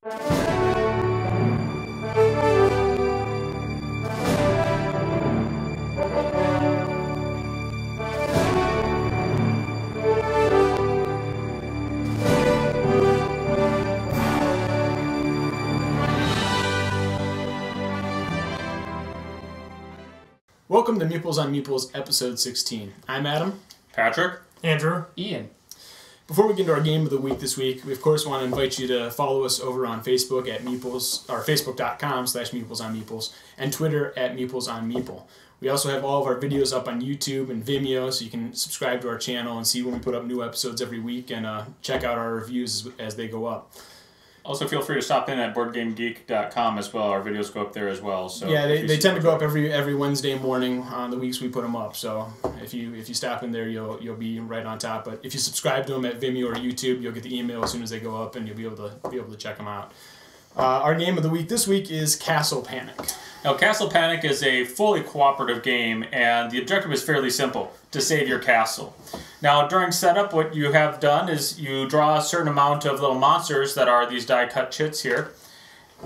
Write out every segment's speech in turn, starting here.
Welcome to Meeples on Meeples, episode 16. I'm Adam. Patrick. Andrew. Ian. Before we get into our game of the week this week, we of course want to invite you to follow us over on Facebook at Meeples, or facebook.com/MeeplesOnMeeples, and Twitter at MeeplesOnMeeple. We also have all of our videos up on YouTube and Vimeo, so you can subscribe to our channel and see when we put up new episodes every week, and check out our reviews as they go up. Also, feel free to stop in at BoardGameGeek.com as well. Our videos go up there as well. So yeah, they tend to go up every Wednesday morning on the weeks we put them up. So if you stop in there, you'll be right on top. But if you subscribe to them at Vimeo or YouTube, you'll get the email as soon as they go up, and you'll be able to check them out. Our game of the week this week is Castle Panic. Now, Castle Panic is a fully cooperative game, and the objective is fairly simple: to save your castle. Now, during setup, what you have done is you draw a certain amount of little monsters that are these die-cut chits here,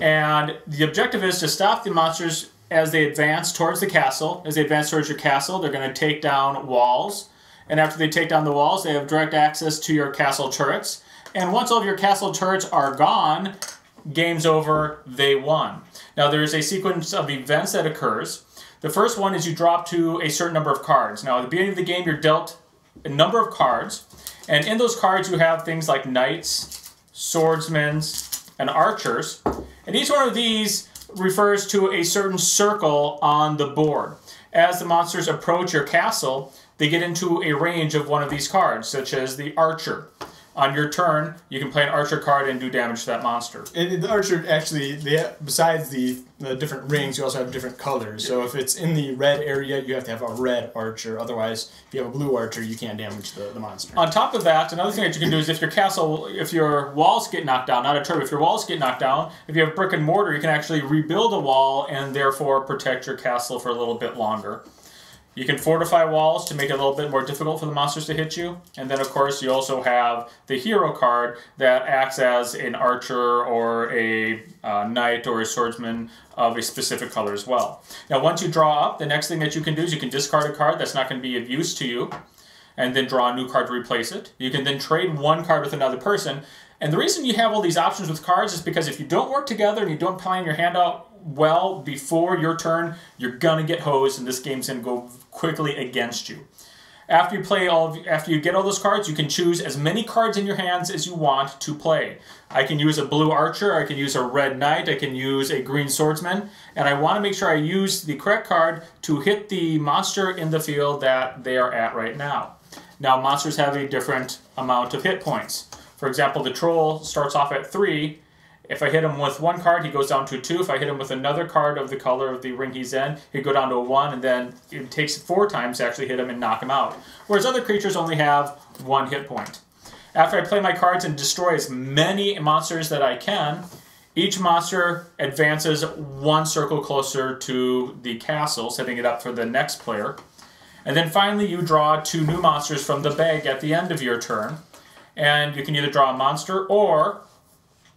and the objective is to stop the monsters as they advance towards the castle. As they advance towards your castle, they're going to take down walls, and after they take down the walls, they have direct access to your castle turrets, and once all of your castle turrets are gone, game's over, they won. Now, there's a sequence of events that occurs. The first one is you drop to a certain number of cards. Now, at the beginning of the game, you're dealt a number of cards, and in those cards you have things like knights, swordsmen, and archers, and each one of these refers to a certain circle on the board. As the monsters approach your castle, they get into a range of one of these cards, such as the archer. On your turn, you can play an archer card and do damage to that monster. And the archer, actually, besides the different rings, you also have different colors. So if it's in the red area, you have to have a red archer. Otherwise, if you have a blue archer, you can't damage the monster. On top of that, another thing that you can do is if your walls get knocked down, not a turret, if your walls get knocked down, if you have brick and mortar, you can actually rebuild a wall and therefore protect your castle for a little bit longer. You can fortify walls to make it a little bit more difficult for the monsters to hit you. And then, of course, you also have the hero card that acts as an archer or a knight or a swordsman of a specific color as well. Now, once you draw up, the next thing that you can do is you can discard a card that's not going to be of use to you and then draw a new card to replace it. You can then trade one card with another person. And the reason you have all these options with cards is because if you don't work together and you don't plan your hand out well before your turn, you're gonna get hosed, and this game's gonna go quickly against you. After you get all those cards, you can choose as many cards in your hands as you want to play. I can use a blue archer, I can use a red knight, I can use a green swordsman, and I want to make sure I use the correct card to hit the monster in the field that they are at right now. Now, monsters have a different amount of hit points. For example, the troll starts off at 3. If I hit him with one card, he goes down to a 2. If I hit him with another card of the color of the ring he's in, he'd go down to a 1, and then it takes 4 times to actually hit him and knock him out. Whereas other creatures only have 1 hit point. After I play my cards and destroy as many monsters that I can, each monster advances 1 circle closer to the castle, setting it up for the next player. And then finally you draw 2 new monsters from the bag at the end of your turn. And you can either draw a monster, or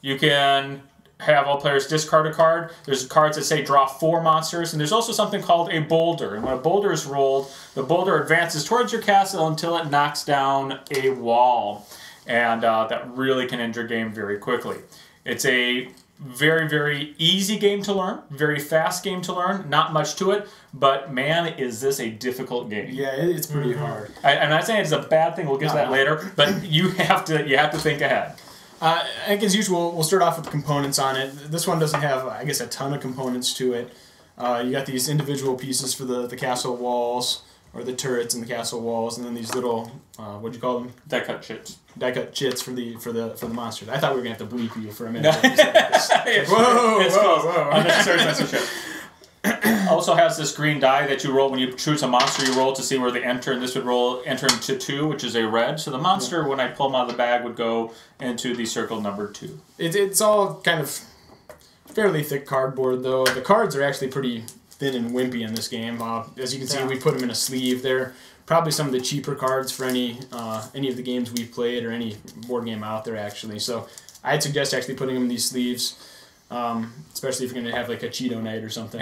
you can have all players discard a card. There's cards that say draw 4 monsters, and there's also something called a boulder. And when a boulder is rolled, the boulder advances towards your castle until it knocks down a wall. And that really can end your game very quickly. It's a very, very easy game to learn, very fast game to learn, not much to it, but man, is this a difficult game. Yeah, it's pretty hard. I'm not saying it's a bad thing, we'll get to that later, but you have to think ahead. I think as usual, we'll start off with the components on it. This one doesn't have, I guess, a ton of components to it. You got these individual pieces for the castle walls, or the turrets and the castle walls, and then these little, what'd you call them? Die-cut chits. Die-cut chits for the monsters. I thought we were gonna have to bleep you for a minute. It's whoa! Unnecessary censorship. Also has this green die that you roll when you choose a monster. You roll to see where they enter, and this would enter into 2, which is a red. So the monster, when I pull them out of the bag, would go into the circle number 2. It's all kind of fairly thick cardboard, though. The cards are actually pretty thin and wimpy in this game. As you can see, we put them in a sleeve. They're probably some of the cheaper cards for any of the games we've played or any board game out there, actually. So I'd suggest actually putting them in these sleeves, especially if you're going to have like a Cheeto night or something.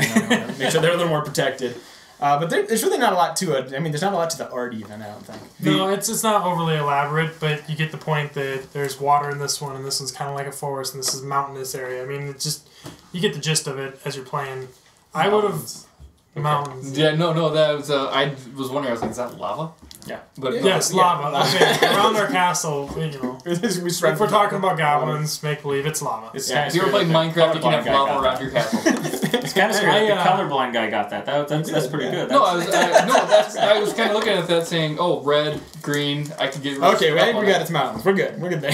Make sure they're a little more protected. But there's really not a lot to it. I mean, there's not a lot to the art even, I don't think. No, it's not overly elaborate, but you get the point that there's water in this one, and this one's kind of like a forest, and this is a mountainous area. I mean, it's just, you get the gist of it as you're playing. I would have... Mountains. Yeah, no, that was, I was wondering, I was like, is that lava? Yeah. But yes, lava. Okay, around our castle, you know. If we're talking about goblins, make believe it's lava. If you ever played Minecraft, you can have lava around your castle. It's kind of scary. The colorblind guy got that. That's pretty good. No, I was kind of looking at that saying, oh, red, green, I could get... Okay, we got its mountains. We're good. We're good there.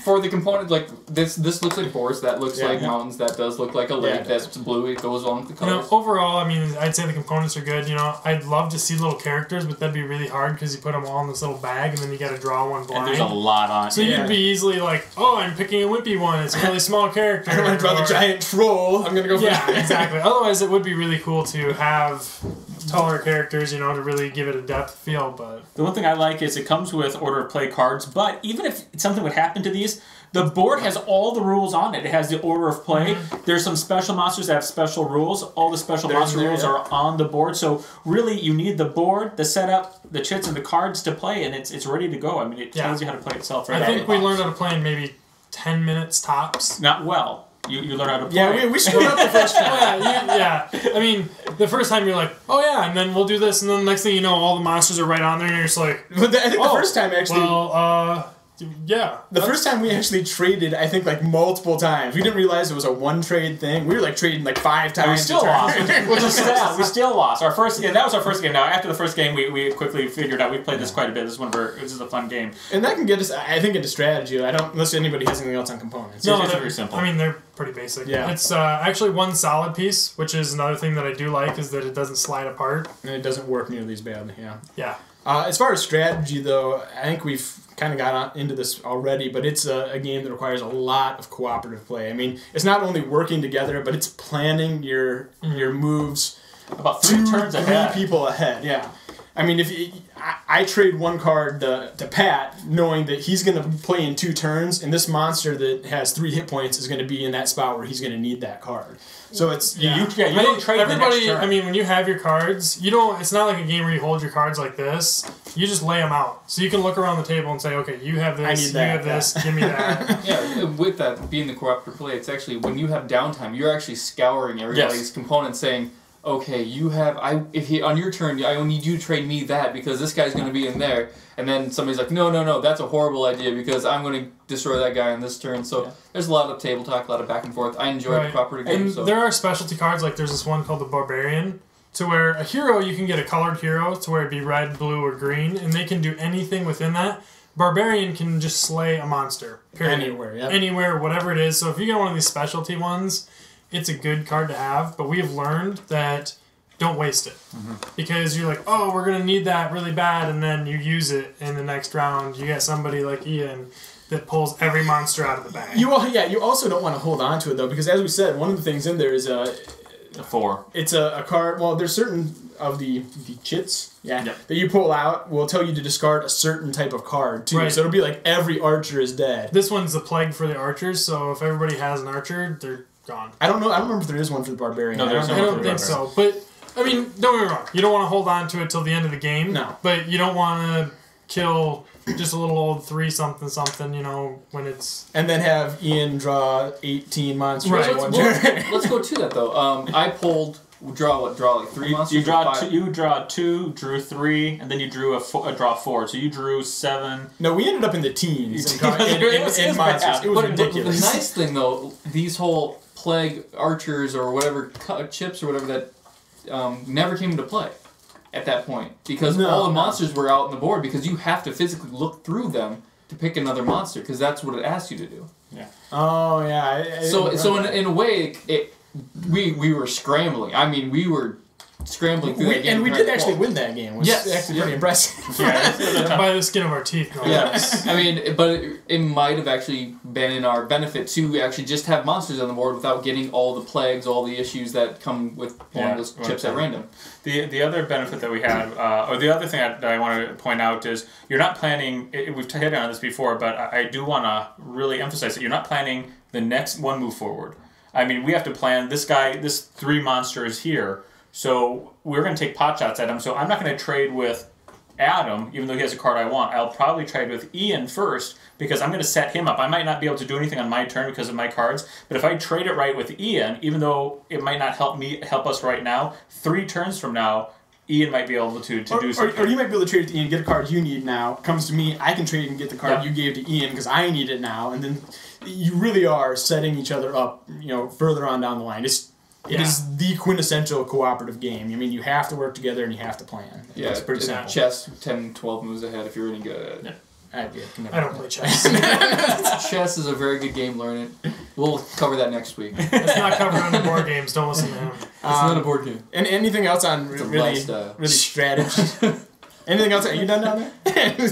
For the component, like, this looks like forest, that looks like mountains, that does look like a lake, that's blue, it goes along with the colors. You know, overall, I mean, I'd say the components are good. You know, I'd love to see little characters, but that'd be really hard because you put them all in this little bag, and then you got to draw one blind. And there's a lot on it. So you'd be easily like, oh, I'm picking a wimpy one. It's a really small character. I'm going to draw the giant troll. I'm going to go for yeah, exactly. Otherwise, it would be really cool to have taller characters, you know, to really give it a depth feel. But the one thing I like is it comes with order of play cards, but even if something would happen to these, the board has all the rules on it. It has the order of play. There's some special monsters that have special rules. All the special monster rules are on the board. So really, you need the board, the setup, the chits, and the cards to play, and it's ready to go. I mean, it tells you how to play itself. Right I think we learned how to play in maybe 10 minutes tops. Not well. You learn how to play. Yeah, we screwed up the first time. yeah. I mean, the first time you're like, oh yeah, and then we'll do this, and then the next thing you know, all the monsters are right on there, and you're just like, but I think the first time actually... Well, yeah. The first time we actually traded, I think, like, multiple times. We didn't realize it was a one-trade thing. We were, like, trading, like, 5 times. And we still lost. We still lost. Our first game, that was our first game. Now, after the first game, we quickly figured out, we played this quite a bit. This is a fun game. And that can get us, I think, into strategy. Unless anybody has anything else on components. No, it's very simple. I mean, they're pretty basic. Yeah. It's actually one solid piece, which is another thing that I do like, is that it doesn't slide apart. And it doesn't work nearly as badly, Yeah. As far as strategy, though, I think we've kind of got into this already, but it's a game that requires a lot of cooperative play. I mean, it's not only working together, but it's planning your moves about 3 turns ahead. 3 people ahead, yeah. I mean, I trade one card to Pat, knowing that he's going to play in 2 turns, and this monster that has 3 hit points is going to be in that spot where he's going to need that card. So it's you don't trade everybody. the next turn. I mean, when you have your cards, you don't. It's not like a game where you hold your cards like this. You just lay them out, so you can look around the table and say, "Okay, you have this. I need that, you have this. Give me that." Yeah, with that being the cooperative play, it's actually when you have downtime, you're actually scouring everybody's components, saying, "Okay, you have on your turn, I need you to trade me that because this guy's going to be in there." And then somebody's like, no, that's a horrible idea because I'm going to destroy that guy on this turn. So there's a lot of table talk, a lot of back and forth. I enjoy the cooperative game. And there are specialty cards, like there's this one called the Barbarian, to where a hero, you can get a colored hero to where it'd be red, blue, or green, and they can do anything within that. Barbarian can just slay a monster. Period. Anywhere, yeah. Anywhere, whatever it is. So if you get one of these specialty ones, it's a good card to have, but we have learned that don't waste it. Because you're like, oh, we're going to need that really bad, and then you use it in the next round. You get somebody like Ian that pulls every monster out of the bag. You also don't want to hold on to it, though, because as we said, one of the things in there is a 4. It's a card. Well, there's certain of the chits that you pull out will tell you to discard a certain type of card, too. Right. So it'll be like every archer is dead. This one's the plague for the archers, so if everybody has an archer, they're gone. I don't know. I don't remember if there is one for the Barbarian. No, I don't think so. But I mean, don't get me wrong. You don't want to hold on to it till the end of the game. No. But you don't want to kill just a little old 3-something, you know, when it's... And then have Ian draw 18 monsters in one turn. Let's go to that, though. I pulled... Draw like 3 monsters? You draw 2, drew 3, and then you drew draw 4. So you drew 7. No, we ended up in the teens in monsters. It was ridiculous. The nice thing, though, these whole plague archers or whatever, chips or whatever that... never came into play at that point because all the monsters were out on the board because you have to physically look through them to pick another monster because that's what it asks you to do. Yeah. Oh yeah. So in a way, we were scrambling. I mean, we were scrambling through that game. And we did actually win that game. It was actually pretty impressive. Yeah, by the skin of our teeth. Yes. I mean, but it might have actually been in our benefit to actually just have monsters on the board without getting all the plagues, all the issues that come with pulling those chips at random. The other benefit that we had, or the other thing that I want to point out is you're not planning, we've hit on this before, but I do want to really emphasize that you're not planning the next one move forward. I mean, we have to plan this 3 monsters here, so we're going to take pot shots at him, so I'm not going to trade with Adam, even though he has a card I want. I'll probably trade with Ian first, because I'm going to set him up. I might not be able to do anything on my turn because of my cards, but if I trade it right with Ian, even though it might not help us right now, 3 turns from now, Ian might be able to do something. Or you might be able to trade with Ian, get a card you need now, comes to me, I can trade and get the card you gave to Ian because I need it now, and then you really are setting each other up, further on down the line. It is the quintessential cooperative game. I mean, you have to work together and you have to plan. Yeah, it's pretty simple. Chess, 10, 12 moves ahead if you're really good at it. Yeah. I don't play chess. Chess is a very good game, learn it. We'll cover that next week. It's not covered on the board games, don't listen to him. It's not a board game. And anything else on really strategy? Anything else? Are you done down there?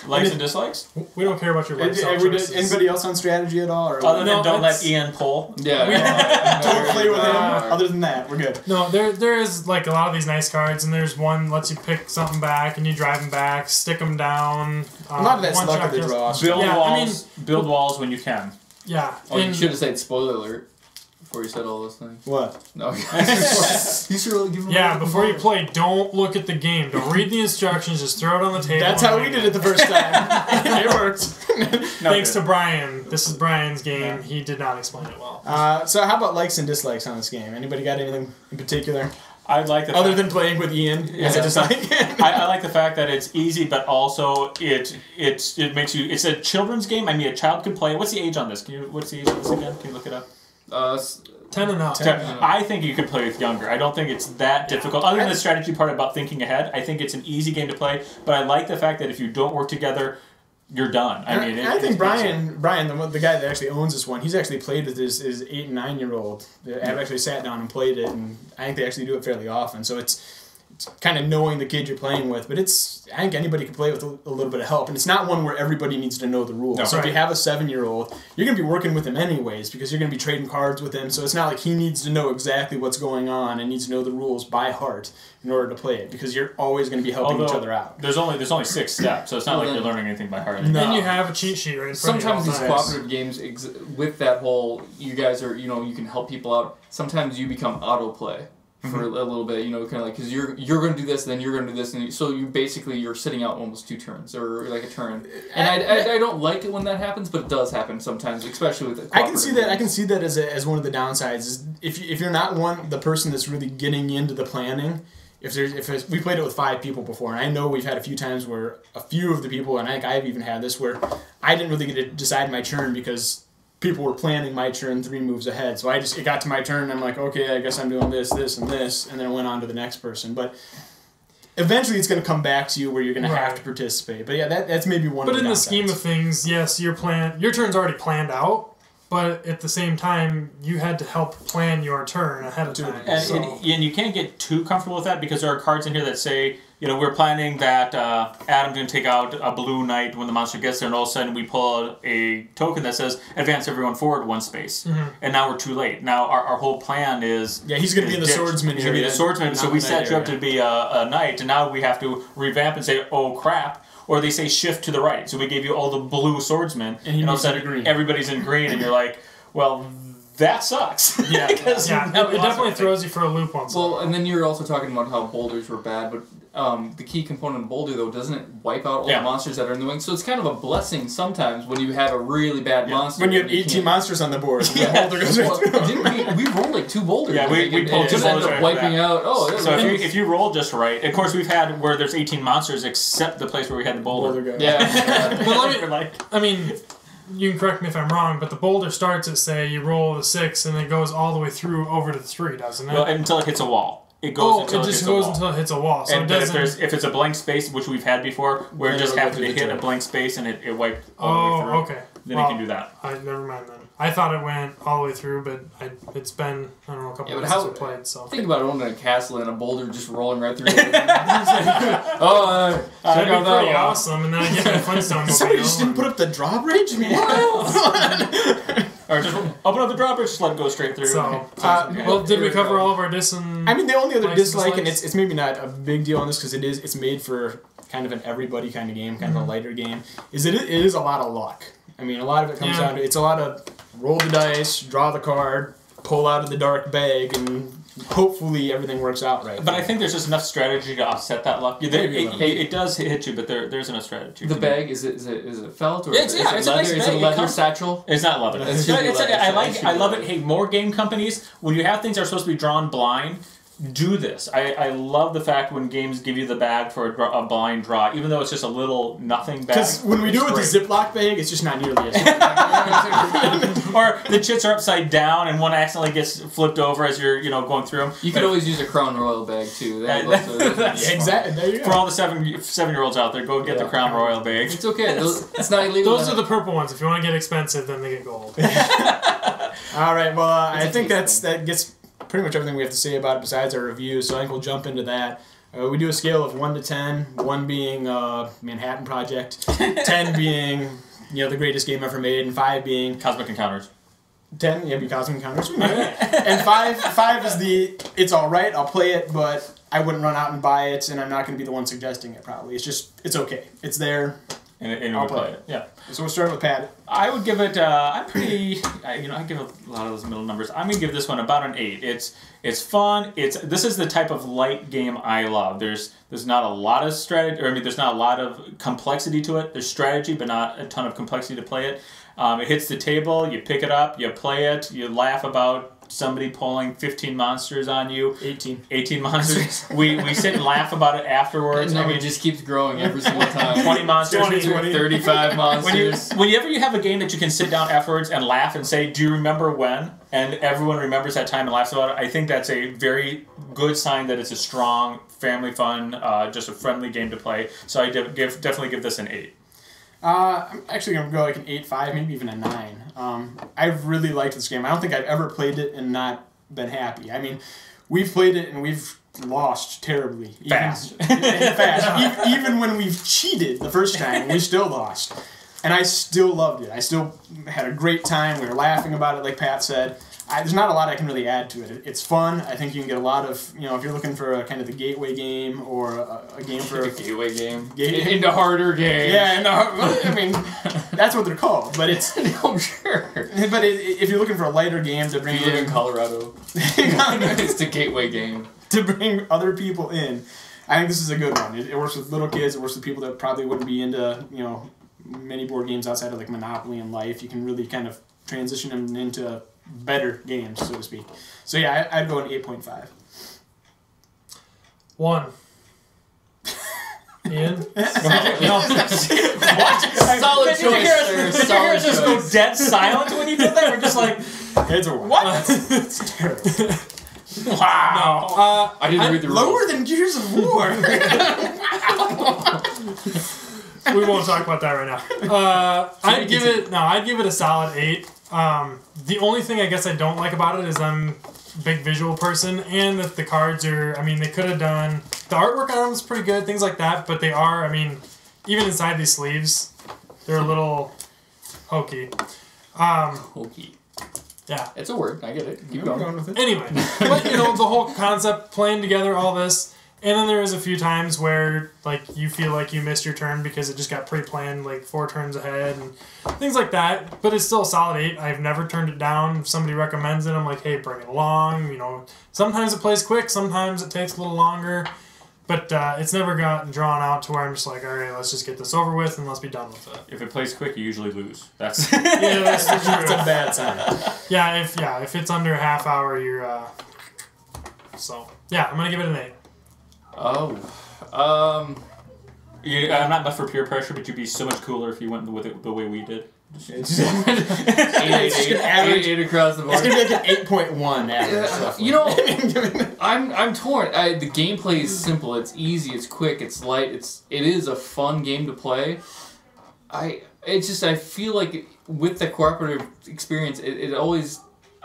Likes and dislikes? We don't care about your likes. Anybody else on strategy at all? Or Other than don't let Ian pull. Yeah. Don't play with him. Other than that, we're good. No, there is like a lot of these nice cards, and there's one lets you pick something back, and you drive them back, stick them down. A lot of that's luck of the draw. Build walls when you can. Yeah. Oh, you should have said spoiler alert before you said all those things. What? No. You should really give them before you play, don't look at the game. Don't read the instructions. Just throw it on the table. That's how we did it the first time. It worked. Thanks to Brian. This is Brian's game. Yeah. He did not explain it well. So how about likes and dislikes on this game? Anybody got anything in particular? I like the other than playing with Ian. As a dislike. I like the fact that it's easy, but also it makes you. It's a children's game. I mean, a child could play. What's the age on this? What's the age on this again? Can you look it up? 10 and up. I think you could play with younger. I don't think it's that difficult. Other than the strategy part about thinking ahead, I think it's an easy game to play. But I like the fact that if you don't work together, you're done. I think Brian, the guy that actually owns this one, he's actually played with his 8 and 9-year-old. I've actually sat down and played it, and I think they actually do it fairly often. So it's kind of knowing the kid you're playing with, but I think anybody can play with a little bit of help, and it's not one where everybody needs to know the rules. No, so if you have a 7-year-old, you're going to be working with him anyways because you're going to be trading cards with him, so it's not like he needs to know exactly what's going on and needs to know the rules by heart in order to play it, because you're always going to be helping each other out. There's only 6 steps, so it's not like you're learning anything by heart. And then you have a cheat sheet right in front Sometimes these cooperative games, with that whole, you guys are, you can help people out, sometimes you become autoplay. For a little bit, kind of like, because you're going to do this, then you're going to do this, and so you're sitting out almost 2 turns or like a turn. And I don't like it when that happens, but it does happen sometimes, especially with the I can see that. I can see that as one of the downsides. Is if you're not the person that's really getting into the planning. If we played it with 5 people before, and I know we've had a few times where a few of the people, and I think I've even had this where I didn't really get to decide my turn because people were planning my turn 3 moves ahead. So it got to my turn and I'm like, okay, I guess I'm doing this, this, and this, and then it went on to the next person. But eventually it's going to come back to you where you're going to have to participate. But yeah, that's maybe one of the downsides. But in the scheme of things, yes, your turn's already planned out, but at the same time, you had to help plan your turn ahead of time. And you can't get too comfortable with that because there are cards in here that say, we're planning that Adam's going to take out a blue knight when the monster gets there, and all of a sudden we pull a token that says, advance everyone forward 1 space. Mm-hmm. And now we're too late. Now our whole plan is... Yeah, he's going to be in the swordsman He's going to be the swordsman, so we set you up to be a knight, and now we have to revamp and say, oh crap. Or they say shift to the right. So we gave you all the blue swordsmen, and all of a sudden everybody's in green, and you're like, well... That sucks. Yeah, it definitely throws you for a loop once. Well, and then you're also talking about how boulders were bad, but the key component of boulder, though, doesn't it wipe out all the monsters that are in the wing? So it's kind of a blessing sometimes when you have a really bad monster. When you have 18 monsters on the board, the boulder goes didn't we rolled like 2 boulders. Yeah, we pulled 2 boulders right wiping out. Oh, so if you roll just right, of course we've had where there's 18 monsters except the place where we had the boulder. I mean... You can correct me if I'm wrong, but the boulder starts at, say, you roll the 6, and it goes all the way through over to the 3, doesn't it? Well, until it hits a wall. It goes until it hits a wall. until it hits a wall. So if it's a blank space, which we've had before, where it just happened to hit a blank space and it wiped all the way through. Okay. then it can do that. Never mind then. I thought it went all the way through, but it's been, I don't know, a couple of months since I played, so. Think about owning a castle and a boulder just rolling right through it. Check out That'd be that pretty one. awesome, and then I get my Flintstone Somebody mobile just didn't and- put up the drawbridge? Or just open up the drawbridge, just let it go straight through. So, well, did we cover all of our I mean, the only other likes and dislike, and dislikes? it's maybe not a big deal on this because it's made for kind of an everybody kind of game, kind of a lighter game, is it is a lot of luck. I mean, a lot of it comes down to, it's a lot of roll the dice, draw the card, pull out of the dark bag, and hopefully everything works out right. But I think there's just enough strategy to offset that luck. It does hit you, but there's enough strategy. The bag, is it felt or It's is a it nice leather? Is it a bag. leather satchel? It's not leather. It's usually leather. I love it. Hey, more game companies, when you have things that are supposed to be drawn blind, do this. I love the fact when games give you the bag for a blind draw, even though it's just a little nothing bag. Because when we do it with the Ziploc bag, it's just not nearly as Or the chits are upside down and one accidentally gets flipped over as you're going through them. You could always use a Crown Royal bag too. exactly. There you go. For all the seven-year-olds out there, go get the Crown Royal bag. It's okay. It's not illegal. Those are the purple ones. If you want to get expensive, then they get gold. All right. Well, I think that gets pretty much everything we have to say about it besides our review. So I think we'll jump into that. We do a scale of 1 to 10. 1 being Manhattan Project, 10 being the greatest game ever made, and 5 being Cosmic Encounters. 10, be Cosmic Encounters. And 5 is it's all right. I'll play it, but I wouldn't run out and buy it, and I'm not going to be the one suggesting it. Probably it's okay. It's there. And we'll play it. Yeah. So we'll start with Pat. I would give it. I give a lot of those middle numbers. I'm gonna give this one about an 8. It's fun. This is the type of light game I love. There's not a lot of strategy. There's not a lot of complexity to it. There's strategy, but not a ton of complexity to play it. It hits the table. You pick it up. You play it. You laugh about somebody pulling 15 monsters on you. 18 monsters. we sit and laugh about it afterwards. The number just keeps growing every single time. 20 monsters. 35 monsters. Whenever you have a game that you can sit down afterwards and laugh and say, do you remember when? And everyone remembers that time and laughs about it, I think that's a very good sign that it's a strong, family fun, just a friendly game to play. So I definitely give this an 8. I'm actually going to go like an 8.5, maybe even a 9. I've really liked this game. I don't think I've ever played it and not been happy. I mean, we've played it and we've lost terribly. Fast. Even when we've cheated the first time, we still lost. And I still loved it. I still had a great time. We were laughing about it, like Pat said. There's not a lot I can really add to it. It's fun. I think you can get a lot of, if you're looking for a kind of the gateway game or a game for... A gateway game. Into harder games. Yeah, no, I mean, that's what they're called, but it's... I'm sure. But if you're looking for a lighter game to bring You live in Colorado. It's the gateway game. To bring other people in, I think this is a good one. It works with little kids. It works with people that probably wouldn't be into, many board games outside of like Monopoly and Life. You can really kind of transition them into better games, so to speak. So yeah, I'd go an 8.5. 1. Ian? What? Solid choice. Did you hear us just go dead silent when you did that? We're just like, It's a 1. what? It's terrible. Wow. I didn't read the rules. Lower than Gears of War. We won't talk about that right now. I'd give it a solid 8. The only thing I guess I don't like about it is I'm a big visual person, and that the cards are, they could have done, the artwork on them is pretty good, things like that, but they are, even inside these sleeves, they're a little hokey. Hokey. Yeah. It's a word. I get it. Keep Going going. with it. Anyway, but the whole concept, playing together, all this, and then there was a few times where you feel like you missed your turn because it just got pre-planned 4 turns ahead and things like that. But it's still a solid 8. I've never turned it down. If somebody recommends it, I'm like, hey, bring it along. Sometimes it plays quick, sometimes it takes a little longer, but it's never gotten drawn out to where I'm just like, all right, let's just get this over with and let's be done with it. If it plays quick, you usually lose. That's Yeah, that's the truth. It's a bad sign. Yeah, if it's under a half hour, you're so yeah, I'm gonna give it an 8. Oh. I'm not much for peer pressure, but you'd be so much cooler if you went with it the way we did. It's 8 across the board. It's gonna be like an 8.1 average. roughly. I'm torn. The gameplay is simple. It's easy. It's quick. It's light. It is a fun game to play. I feel like with the cooperative experience, it always.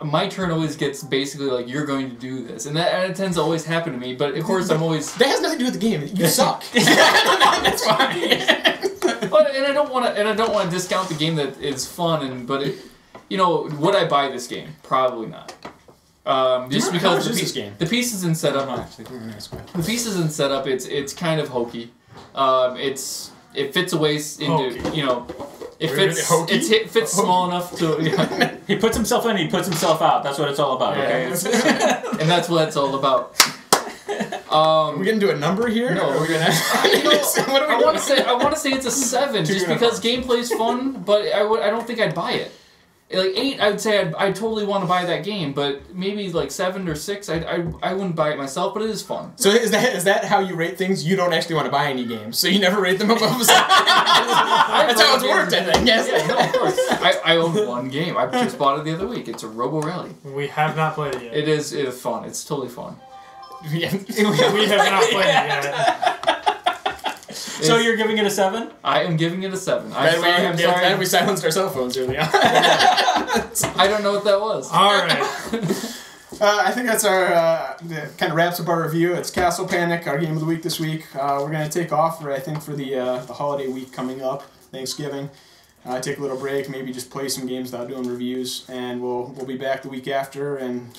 My turn always gets basically like, you're going to do this. And it tends to always happen to me, but of course I'm always... That has nothing to do with the game. You suck. That's fine. And I don't want to discount the game that is fun, but would I buy this game? Probably not. Just because the pieces and setup... The pieces and setup, it's kind of hokey. It fits away into, It fits small enough to... Yeah. He puts himself in, he puts himself out. That's what it's all about, okay? And that's what it's all about. Are we going to do a number here? No, we're going to... I want to say it's a 7, just because gameplay's fun, but I don't think I'd buy it. Like 8, I'd say I'd totally want to buy that game, but maybe like 7 or 6, I wouldn't buy it myself, but it is fun. So is that how you rate things? You don't actually want to buy any games, so you never rate them above 7? That's how it's worked, I think. Yes. Yeah, no, of course. I own one game. I just bought it the other week. It's a Robo Rally. We have not played it yet. It is fun. It's totally fun. We have not played it yet. So you're giving it a 7? I am giving it a 7. I'm sorry. We silenced our cell phones early on. I don't know what that was. All right. I think that's our kind of wraps up our review. It's Castle Panic, our game of the week this week. We're going to take off for the holiday week coming up, Thanksgiving. Take a little break, maybe just play some games without doing reviews, and we'll be back the week after. And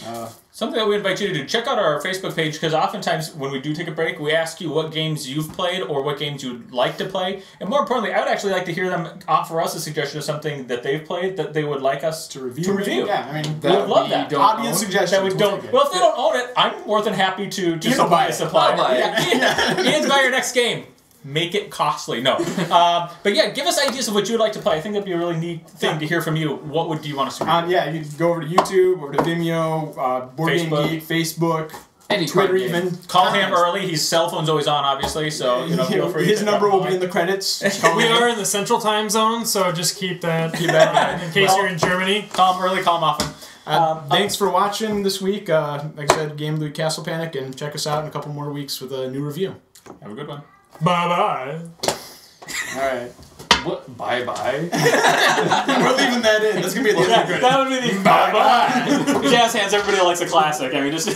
something that we invite you to do, check out our Facebook page, because oftentimes when we do take a break, we ask you what games you've played or what games you'd like to play. And more importantly, I would actually like to hear them offer us a suggestion of something that they've played that they would like us to review. Yeah, I mean, we would love that. Audience suggestions. That we don't. Well, if they don't own it, I'm more than happy to supply a supplier. I'll buy it. Ian's buy your next game. Make it costly. No. But yeah, give us ideas of what you would like to play. I think that'd be a really neat thing to hear from you. What would you want us to do? Yeah, you can go over to YouTube, over to Vimeo, Board Game Geek, Facebook, Twitter even. Call him early. His cell phone's always on, obviously, so feel free. His number will be in the credits. We are in the Central Time Zone, so just keep that in case you're in Germany. Call him early, call him often. Thanks for watching this week. Like I said, Game of the Week Castle Panic, and check us out in a couple more weeks with a new review. Have a good one. Bye-bye. All right. What? Bye-bye? We're leaving that in. That's going to be the end. That would be the bye-bye. Jazz hands, everybody likes a classic. I mean, just...